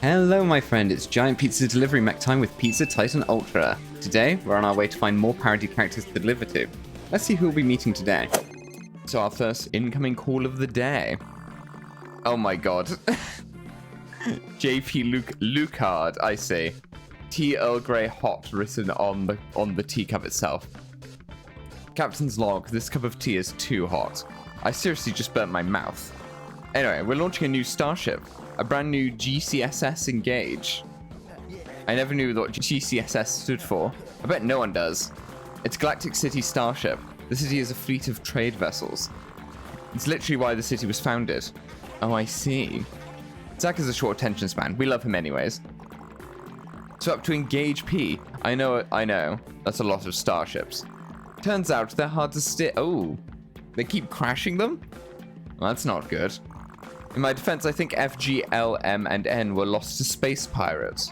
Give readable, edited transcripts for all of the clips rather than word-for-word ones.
Hello my friend, it's Giant Pizza Delivery Mech time with Pizza Titan Ultra. Today, we're on our way to find more parody characters to deliver to. Let's see who we'll be meeting today. So our first incoming call of the day. Oh my god. JP Lucard, I see. Tea Earl Grey hot written on the teacup itself. Captain's log, this cup of tea is too hot. I seriously just burnt my mouth. Anyway, we're launching a new starship. A brand new GCSS Engage. I never knew what GCSS stood for. I bet no one does. It's Galactic City Starship. The city is a fleet of trade vessels. It's literally why the city was founded. Oh, I see. Zach has a short attention span. We love him anyways. So up to Engage P. I know. That's a lot of starships. Turns out they're hard to steer. Oh, they keep crashing them? Well, that's not good. In my defense, I think F, G, L, M, and N were lost to space pirates.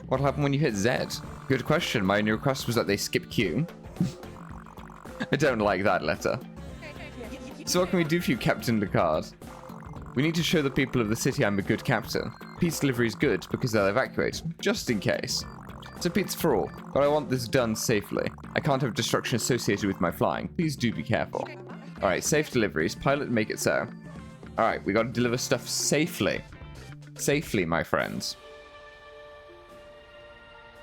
What happened when you hit Z? Good question. My only request was that they skip Q. I don't like that letter. So what can we do for you, Captain Lucard? We need to show the people of the city I'm a good captain. Peace delivery is good because they'll evacuate, just in case. So pizza for all, but I want this done safely. I can't have destruction associated with my flying. Please do be careful. Alright, safe deliveries. Pilot, make it so. Alright, we gotta deliver stuff safely. Safely, my friends.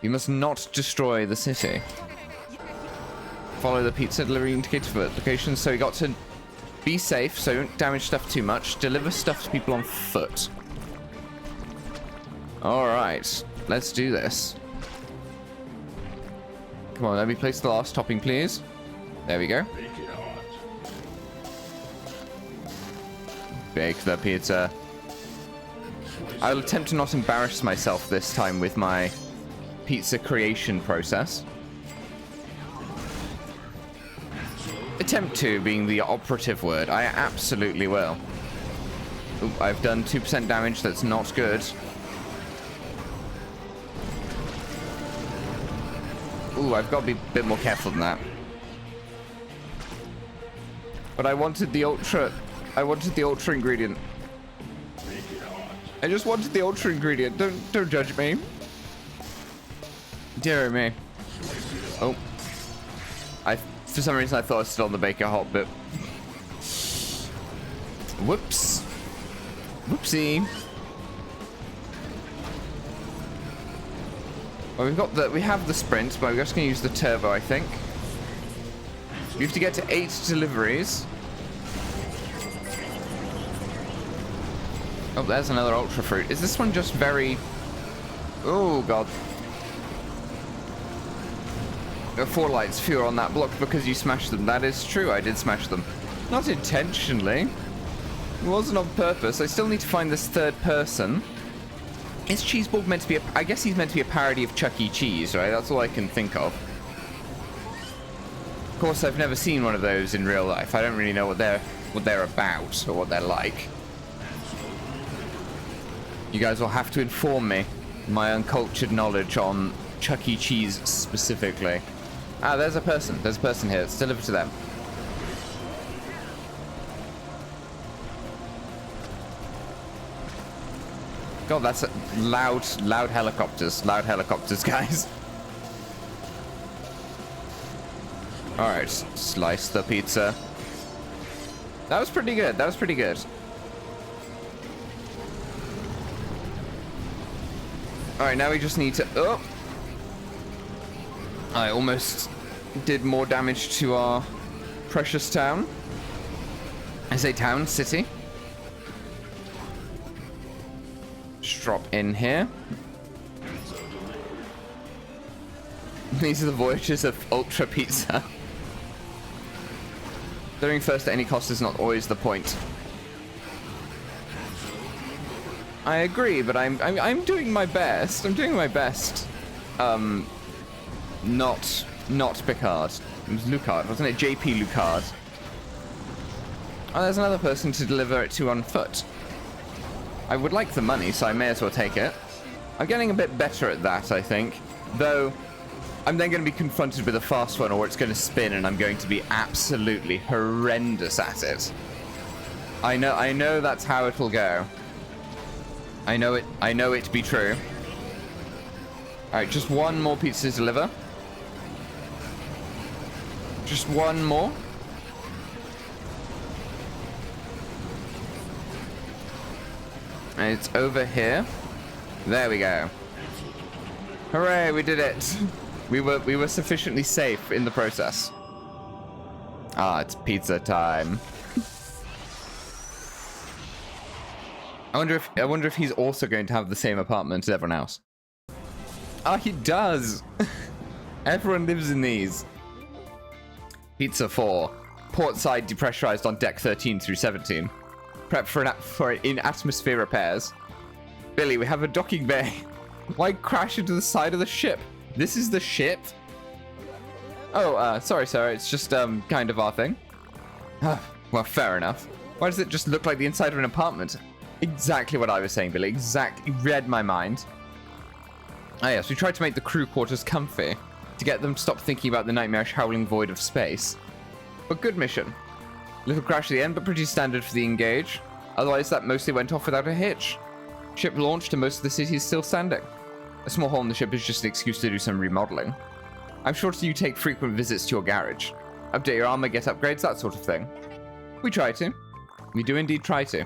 You must not destroy the city. Follow the pizza delivery indicator for location. So we got to be safe, so don't damage stuff too much. Deliver stuff to people on foot. Alright, let's do this. Come on, let me place the last topping, please. There we go. Bake the pizza. I'll attempt to not embarrass myself this time with my pizza creation process. Attempt to being the operative word. I absolutely will. Ooh, I've done 2% damage. That's not good. Ooh, I've got to be a bit more careful than that. But I wanted the ultra... I wanted the ultra ingredient. I just wanted the ultra ingredient. Don't judge me. Dear me. Oh. For some reason I thought I was still on the baker hot bit. Whoops. Whoopsie. Well, we have the sprint, but we're just gonna use the turbo, I think. We have to get to 8 deliveries. Oh, there's another ultra fruit. Is this one just very... Oh, God. There are 4 lights fewer on that block because you smashed them. That is true, I did smash them. Not intentionally. It wasn't on purpose. I still need to find this third person. Is Cheeseball meant to be a... I guess he's meant to be a parody of Chuck E. Cheese, right? That's all I can think of. Of course, I've never seen one of those in real life. I don't really know what they're about or what they're like. You guys will have to inform me my uncultured knowledge on Chuck E. Cheese specifically. Ah, there's a person. There's a person here. Let's deliver to them. God, that's loud helicopters. Loud helicopters, guys. Alright, slice the pizza. That was pretty good. That was pretty good. Alright, now we just need to... Oh! I almost did more damage to our precious town. I say town, city. Just drop in here. These are the voyages of Ultra Pizza. Delivering first at any cost is not always the point. I agree, but I'm doing my best. I'm doing my best. Not Picard. It was Lucard, wasn't it? JP Lucard. Oh, there's another person to deliver it to on foot. I would like the money, so I may as well take it. I'm getting a bit better at that, I think. Though, I'm then going to be confronted with a fast one, or it's going to spin, and I'm going to be absolutely horrendous at it. I know that's how it'll go. I know it to be true. Alright, just one more pizza to deliver. Just one more. And it's over here. There we go. Hooray, we did it. We were sufficiently safe in the process. Ah, it's pizza time. I wonder if he's also going to have the same apartment as everyone else. Ah, he does. Everyone lives in these. Pizza 4. Port side depressurized on deck 13 through 17. Prep for in-atmosphere repairs. Billy, we have a docking bay. Why crash into the side of the ship? This is the ship? Oh, sorry, sir. It's just, kind of our thing. Well, fair enough. Why does it just look like the inside of an apartment? Exactly what I was saying, Billy. Exactly. Read my mind. Ah, yes. We tried to make the crew quarters comfy to get them to stop thinking about the nightmarish howling void of space. But good mission. Little crash at the end, but pretty standard for the Engage. Otherwise, that mostly went off without a hitch. Ship launched and most of the city is still standing. A small hole in the ship is just an excuse to do some remodeling. I'm sure you take frequent visits to your garage. Update your armor, get upgrades, that sort of thing. We try to. We do indeed try to.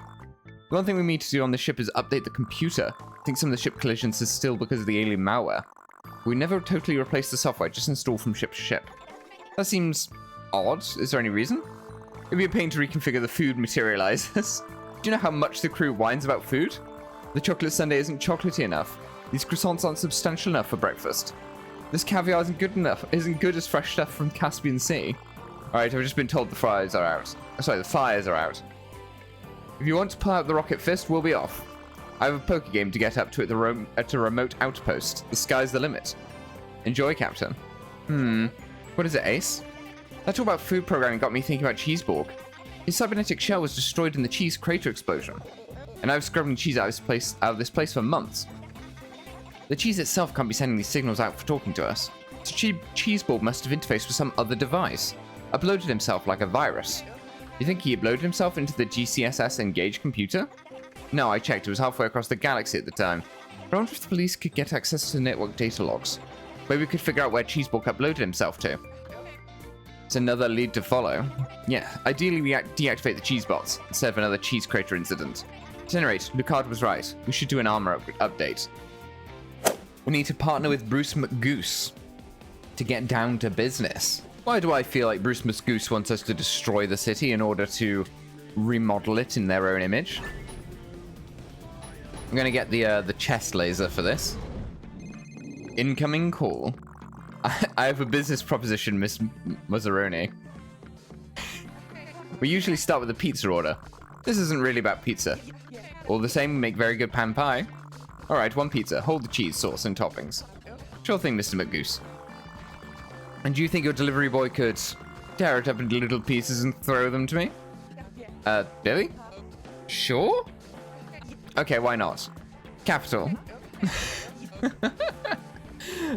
The one thing we need to do on the ship is update the computer. I think some of the ship collisions is still because of the alien malware. We never totally replace the software, just install from ship to ship. That seems odd. Is there any reason? It'd be a pain to reconfigure the food materializers. Do you know how much the crew whines about food? The chocolate sundae isn't chocolatey enough. These croissants aren't substantial enough for breakfast. This caviar isn't good as fresh stuff from Caspian Sea. Alright, I've just been told the fires are out. Sorry, the fires are out. If you want to pull out the rocket fist, we'll be off. I have a poker game to get up to at a remote outpost. The sky's the limit. Enjoy, Captain. What is it, Ace? That talk about food programming got me thinking about Cheeseborg. His cybernetic shell was destroyed in the cheese crater explosion. And I was scrubbing cheese out of this place for months. The cheese itself can't be sending these signals out for talking to us. So Cheeseborg must have interfaced with some other device. Uploaded himself like a virus. You think he uploaded himself into the GCSS Engage computer? No, I checked. It was halfway across the galaxy at the time. But I wonder if the police could get access to the network data logs. Maybe we could figure out where Cheeseborg uploaded himself to. It's another lead to follow. Yeah, ideally we deactivate the cheese bots instead of another cheese crater incident. At any rate, Lucard was right. We should do an armor update. We need to partner with Bruce McGoose to get down to business. Why do I feel like Bruce McGoose wants us to destroy the city in order to remodel it in their own image? I'm gonna get the chest laser for this. Incoming call. I have a business proposition, Miss Mazzaroni. We usually start with a pizza order. This isn't really about pizza. All the same, we make very good pan pie. Alright, one pizza. Hold the cheese, sauce, and toppings. Sure thing, Mr. McGoose. And do you think your delivery boy could tear it up into little pieces and throw them to me? Billy? Sure? Okay, why not? Capital.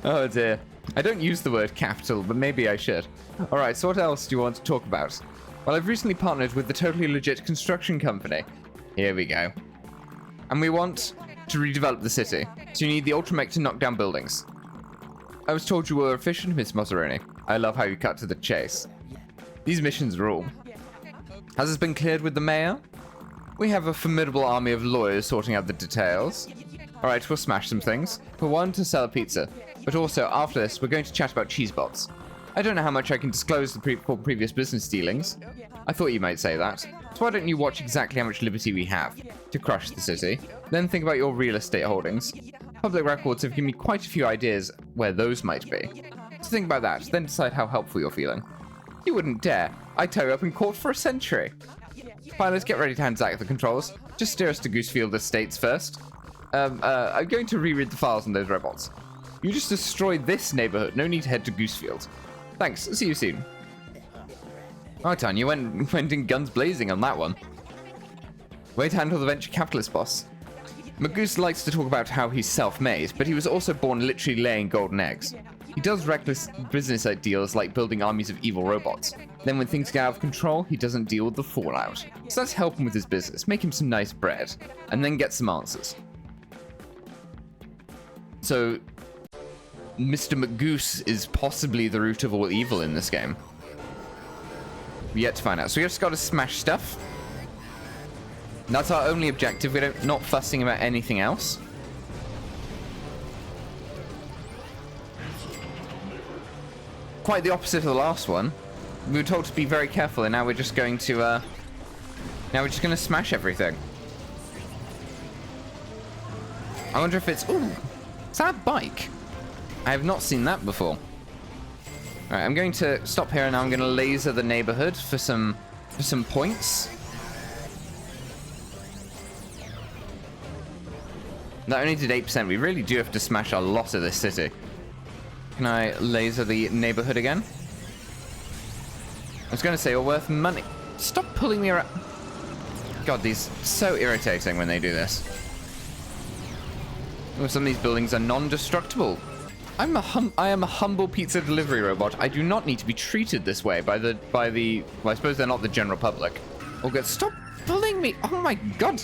Oh dear. I don't use the word capital, but maybe I should. Alright, so what else do you want to talk about? Well, I've recently partnered with the totally legit construction company. Here we go. And we want to redevelop the city. So you need the Ultramech to knock down buildings. I was told you were efficient, Miss Mazzaroni. I love how you cut to the chase. These missions rule. Has this been cleared with the mayor? We have a formidable army of lawyers sorting out the details. Alright, we'll smash some things. For one, to sell a pizza. But also, after this, we're going to chat about cheese bots. I don't know how much I can disclose for previous business dealings. I thought you might say that. So why don't you watch exactly how much liberty we have to crush the city, then think about your real estate holdings. Public records have given me quite a few ideas where those might be. So think about that, then decide how helpful you're feeling. You wouldn't dare. I'd tie you up in court for a century. Pilots, get ready to hands-out the controls. Just steer us to Goosefield Estates first. I'm going to reread the files on those robots. You just destroyed this neighborhood. No need to head to Goosefield. Thanks. See you soon. Right on, you went in guns blazing on that one. Way to handle the venture capitalist boss. McGoose likes to talk about how he's self-made, but he was also born literally laying golden eggs. He does reckless business ideas like building armies of evil robots. Then when things get out of control, he doesn't deal with the fallout. So let's help him with his business, make him some nice bread, and then get some answers. So, Mr. McGoose is possibly the root of all evil in this game. We yet to find out. So we just got to smash stuff. That's our only objective. We're not fussing about anything else. Quite the opposite of the last one. We were told to be very careful, and now we're just going to smash everything. I wonder if it's... Ooh, is that a bike? I have not seen that before. Alright, I'm going to stop here, and now I'm going to laser the neighborhood for some points. That only did 8%. We really do have to smash a lot of this city. Can I laser the neighborhood again? I was going to say, you're worth money. Stop pulling me around. God, these are so irritating when they do this. Oh, some of these buildings are non-destructible. I am a humble pizza delivery robot. I do not need to be treated this way by the well, I suppose they're not the general public. Oh god, stop pulling me. Oh my god.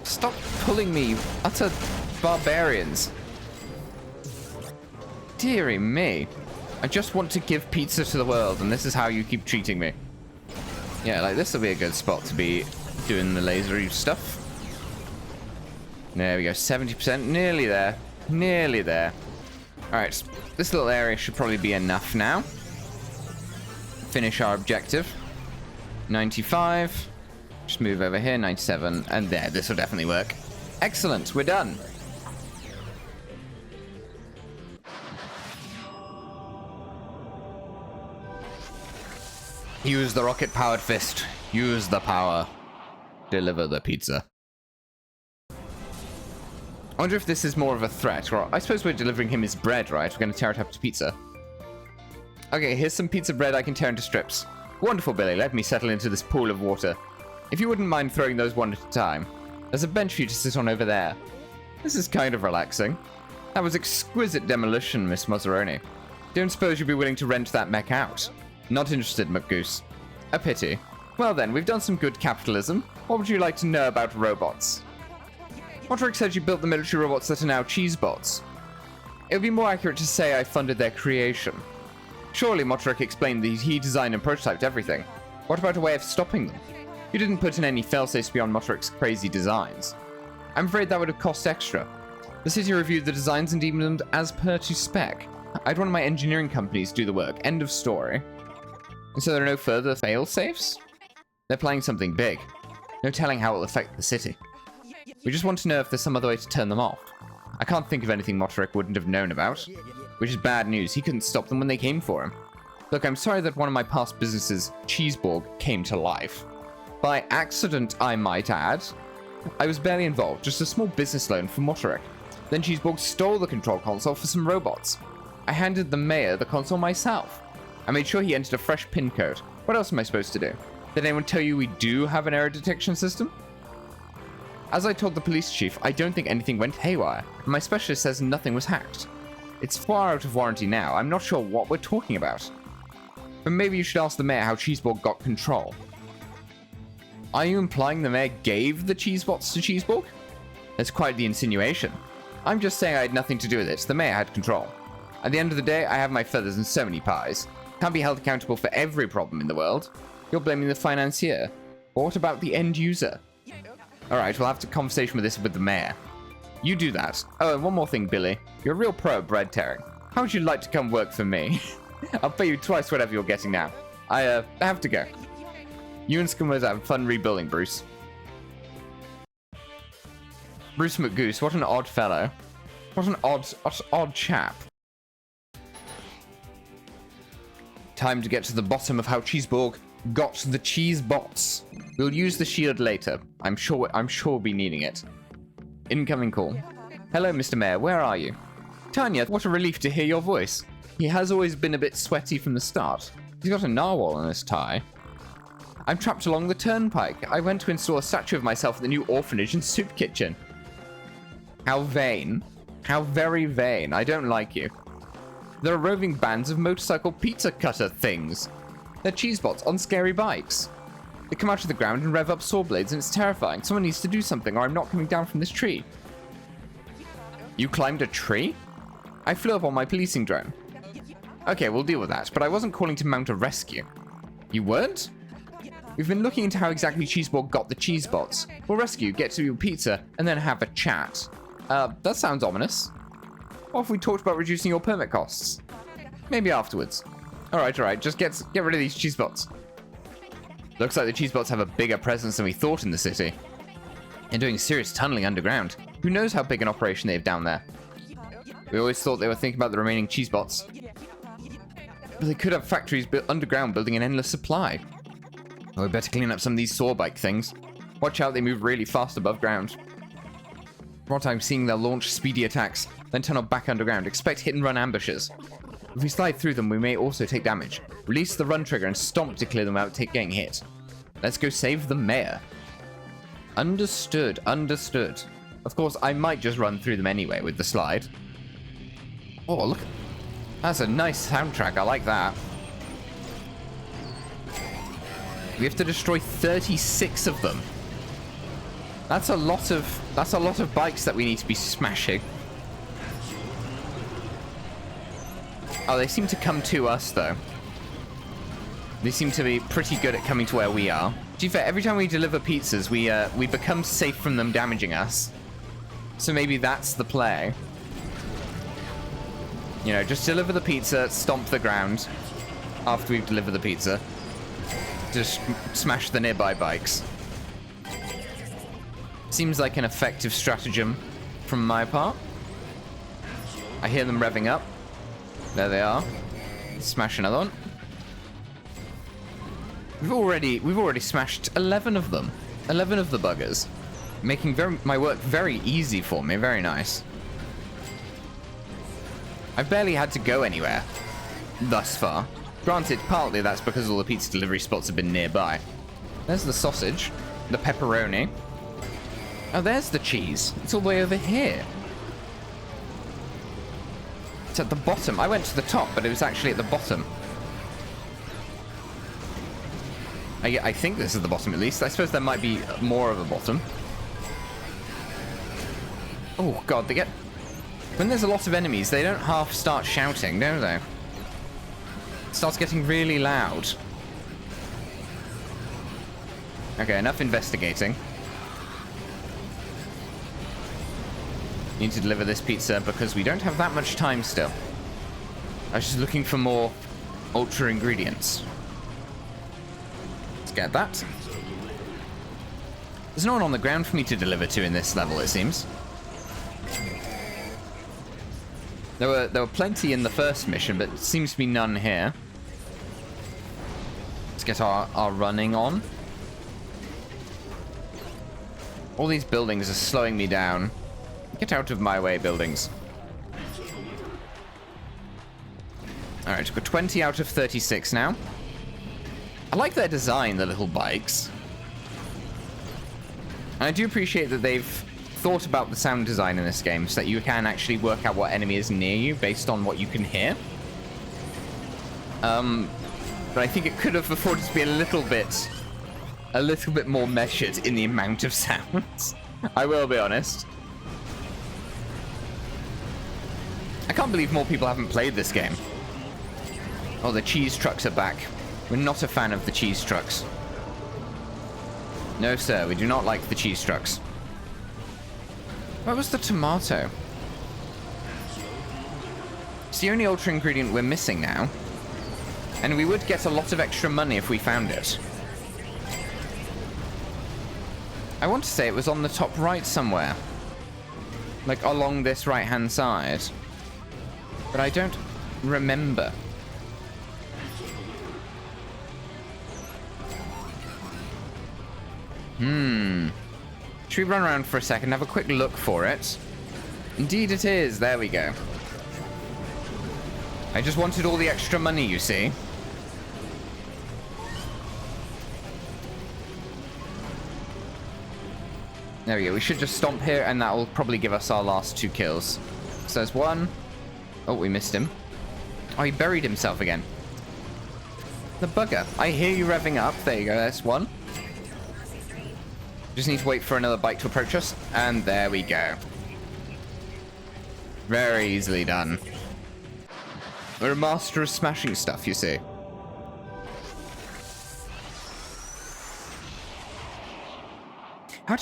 Stop pulling me, utter barbarians. Dearie me. I just want to give pizza to the world, and this is how you keep treating me. Yeah, like this will be a good spot to be doing the lasery stuff. There we go, 70%, nearly there. Nearly there. Alright, this little area should probably be enough now. Finish our objective. 95. Just move over here, 97. And there, this will definitely work. Excellent, we're done. Use the rocket-powered fist. Use the power. Deliver the pizza. I wonder if this is more of a threat, or I suppose we're delivering him his bread, right? We're going to tear it up to pizza. Okay, here's some pizza bread I can tear into strips. Wonderful, Billy. Let me settle into this pool of water. If you wouldn't mind throwing those one at a time. There's a bench for you to sit on over there. This is kind of relaxing. That was exquisite demolition, Miss Mazzaroni. Don't suppose you'd be willing to rent that mech out? Not interested, McGoose. A pity. Well then, we've done some good capitalism. What would you like to know about robots? Motoric said you built the military robots that are now cheesebots. It would be more accurate to say I funded their creation. Surely Motoric explained that he designed and prototyped everything. What about a way of stopping them? You didn't put in any failsafes beyond Motoric's crazy designs. I'm afraid that would have cost extra. The city reviewed the designs and deemed them as per to spec. I had one of my engineering companies do the work. End of story. And so there are no further failsafes? They're planning something big. No telling how it will affect the city. We just want to know if there's some other way to turn them off. I can't think of anything Motoric wouldn't have known about. Which is bad news. He couldn't stop them when they came for him. Look, I'm sorry that one of my past businesses, Cheeseborg, came to life. By accident, I might add. I was barely involved, just a small business loan from Motoric. Then Cheeseborg stole the control console for some robots. I handed the mayor the console myself. I made sure he entered a fresh pin code. What else am I supposed to do? Did anyone tell you we do have an error detection system? As I told the police chief, I don't think anything went haywire. My specialist says nothing was hacked. It's far out of warranty now. I'm not sure what we're talking about. But maybe you should ask the mayor how Cheeseborg got control. Are you implying the mayor gave the cheesebots to Cheeseborg? That's quite the insinuation. I'm just saying I had nothing to do with it. The mayor had control. At the end of the day, I have my feathers in so many pies. Can't be held accountable for every problem in the world. You're blaming the financier. But what about the end user? Alright, we'll have a conversation with this with the mayor. You do that. Oh, and one more thing, Billy. You're a real pro at bread tearing. How would you like to come work for me? I'll pay you twice whatever you're getting now. I have to go. You and Scummers have fun rebuilding, Bruce. Bruce McGoose, what an odd fellow. What an odd chap. Time to get to the bottom of how Cheeseborg got the cheese bots. We'll use the shield later. I'm sure we'll be needing it. Incoming call. Hello, Mr. Mayor. Where are you? Tanya, what a relief to hear your voice. He has always been a bit sweaty from the start. He's got a narwhal on his tie. I'm trapped along the turnpike. I went to install a statue of myself at the new orphanage and soup kitchen. How vain. How very vain. I don't like you. There are roving bands of motorcycle pizza cutter things. They're cheesebots on scary bikes. They come out of the ground and rev up saw blades, and it's terrifying. Someone needs to do something, or I'm not coming down from this tree. You climbed a tree? I flew up on my policing drone. Okay, we'll deal with that, but I wasn't calling to mount a rescue. You weren't? We've been looking into how exactly Cheeseball got the cheese bots. We'll rescue, get to your pizza, and then have a chat. That sounds ominous. What if we talked about reducing your permit costs? Maybe afterwards. Alright, just get rid of these cheese bots. Looks like the cheese bots have a bigger presence than we thought in the city. They're doing serious tunneling underground. Who knows how big an operation they have down there? We always thought they were thinking about the remaining cheese bots. But they could have factories built underground building an endless supply. Oh, we better clean up some of these saw bike things. Watch out, they move really fast above ground. From what I'm seeing, they'll launch speedy attacks, then tunnel back underground. Expect hit-and-run ambushes. If we slide through them, we may also take damage. Release the run trigger and stomp to clear them without getting hit. Let's go save the mayor. Understood. Of course, I might just run through them anyway with the slide. Oh, look. That's a nice soundtrack. I like that. We have to destroy 36 of them. That's a lot of bikes that we need to be smashing. Oh, they seem to come to us, though. They seem to be pretty good at coming to where we are. To be fair, every time we deliver pizzas, we become safe from them damaging us. So maybe that's the play. You know, just deliver the pizza, stomp the ground after we've delivered the pizza. Just smash the nearby bikes. Seems like an effective stratagem from my part. I hear them revving up. There they are. Smash another one. We've already smashed 11 of them. 11 of the buggers. Making my work very easy for me. Very nice. I've barely had to go anywhere thus far. Granted, partly that's because all the pizza delivery spots have been nearby. There's the sausage. The pepperoni. Oh, there's the cheese. It's all the way over here. It's at the bottom. I went to the top, but it was actually at the bottom. I think this is the bottom, at least. I suppose there might be more of a bottom. Oh, God, they get... When there's a lot of enemies, they don't half start shouting, do they? It starts getting really loud. Okay, enough investigating. Need to deliver this pizza because we don't have that much time still. I was just looking for more ultra ingredients. Let's get that. There's no one on the ground for me to deliver to in this level, it seems. There were plenty in the first mission, but it seems to be none here. Let's get our running on. All these buildings are slowing me down. Get out of my way, buildings. Alright, we've got 20 out of 36 now. I like their design, the little bikes. And I do appreciate that they've thought about the sound design in this game so that you can actually work out what enemy is near you based on what you can hear. But I think it could have afforded to be a little bit more measured in the amount of sounds. I will be honest. I can't believe more people haven't played this game. Oh, the cheese trucks are back. We're not a fan of the cheese trucks. No, sir, we do not like the cheese trucks. Where was the tomato? It's the only ultra ingredient we're missing now. And we would get a lot of extra money if we found it. I want to say it was on the top right somewhere. Like along this right-hand side. But I don't remember. Should we run around for a second and have a quick look for it? Indeed it is. There we go. I just wanted all the extra money, you see. There we go. We should just stomp here, and that will probably give us our last 2 kills. So there's one. Oh, we missed him. Oh, he buried himself again. The bugger. I hear you revving up. There you go. That's one. Just need to wait for another bike to approach us. And there we go. Very easily done. We're a master of smashing stuff, you see. How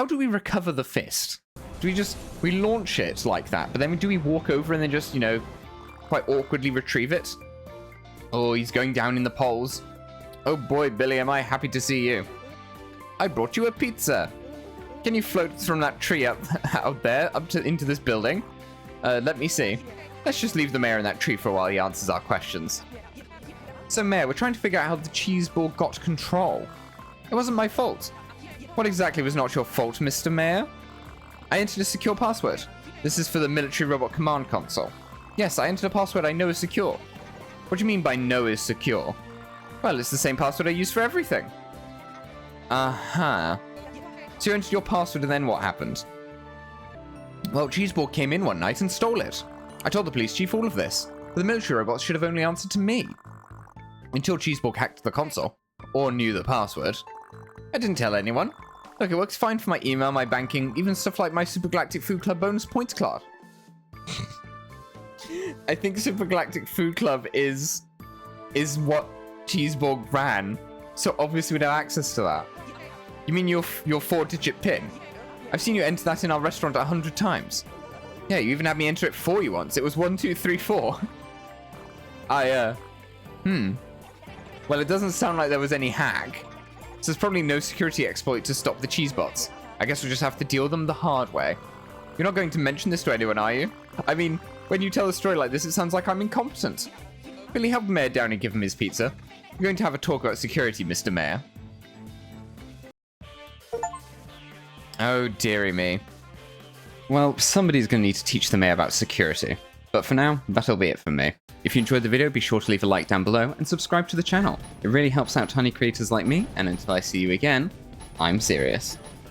do we recover the fist? Do we launch it like that, but then do we walk over and then just, you know, quite awkwardly retrieve it? Oh, he's going down in the polls. Oh boy, Billy, am I happy to see you. I brought you a pizza. Can you float from that tree up out there into this building? Let me see. Let's just leave the mayor in that tree for a while he answers our questions. So, Mayor, we're trying to figure out how the cheese ball got control. It wasn't my fault. What exactly was not your fault, Mr. Mayor? I entered a secure password. This is for the military robot command console. Yes, I entered a password I know is secure. What do you mean by know is secure? Well, it's the same password I use for everything. Uh-huh. So you entered your password and then what happened? Well, Cheeseball came in one night and stole it. I told the police chief all of this, but the military robots should have only answered to me. Until Cheeseball hacked the console, or knew the password. I didn't tell anyone. Look, it works fine for my email, my banking, even stuff like my Super Galactic Food Club bonus points card. I think Super Galactic Food Club is what Cheeseball ran, so obviously we don't have access to that. You mean your 4-digit PIN? I've seen you enter that in our restaurant 100 times. Yeah, you even had me enter it for you once. It was 1, 2, 3, 4. Well, it doesn't sound like there was any hack. So there's probably no security exploit to stop the cheesebots. I guess we'll just have to deal with them the hard way. You're not going to mention this to anyone, are you? I mean, when you tell a story like this, it sounds like I'm incompetent. Billy, help the mayor down and give him his pizza. We're going to have a talk about security, Mr. Mayor. Oh, dearie me. Well, somebody's going to need to teach the mayor about security. But for now, that'll be it from me. If you enjoyed the video, be sure to leave a like down below and subscribe to the channel. It really helps out tiny creators like me, and until I see you again, I'm Sirius.